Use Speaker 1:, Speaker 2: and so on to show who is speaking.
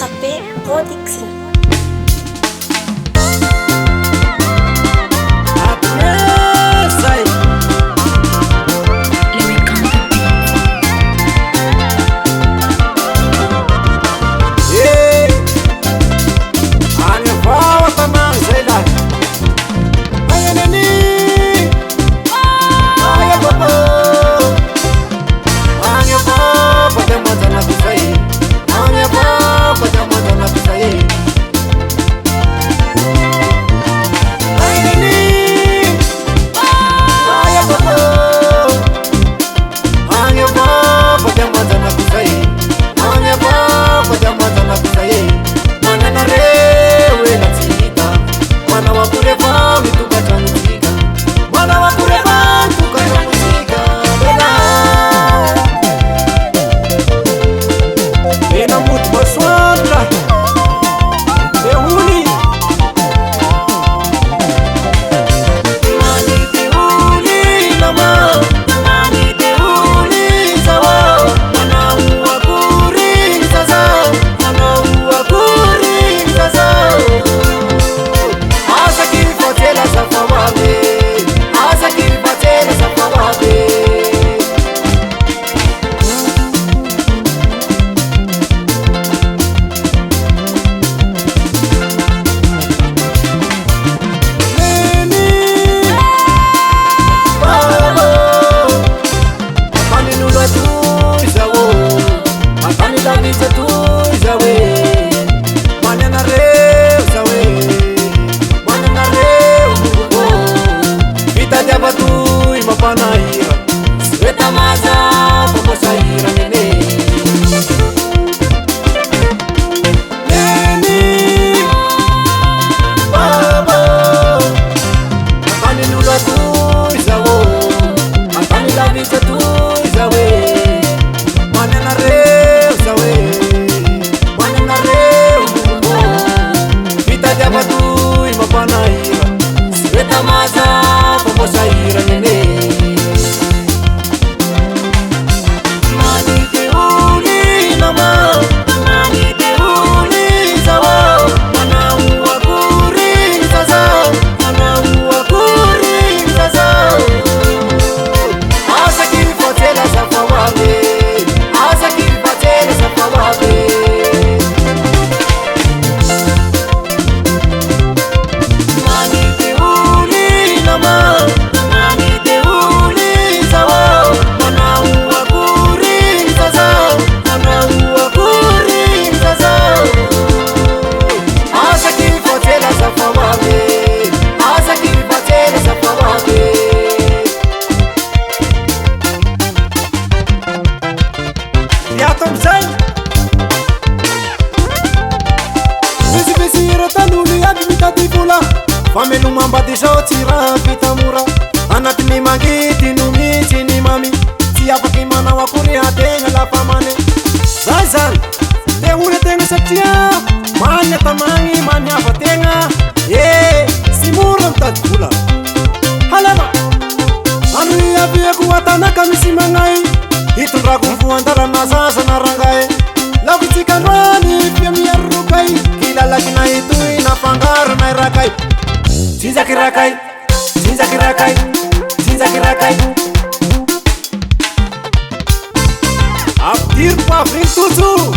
Speaker 1: RP Production.
Speaker 2: Famelu mambati zao tsy raha vita mora anatin'ny mangity no mitsy ny mamy tsy afaky manao akory ategna lafa mane zay zany te ory ategna satria many atamagny maniava tegna sy mora mitady vola halala ary aviako atanaka misy magnay hitondrako voandalana sasana rangay lako tsikandroany fia miarokay kilalakinay toy nafangaronay rakay Zinzaki rakai, zinzaki rakai, zinzaki rakai. Abdir pa vem tudo.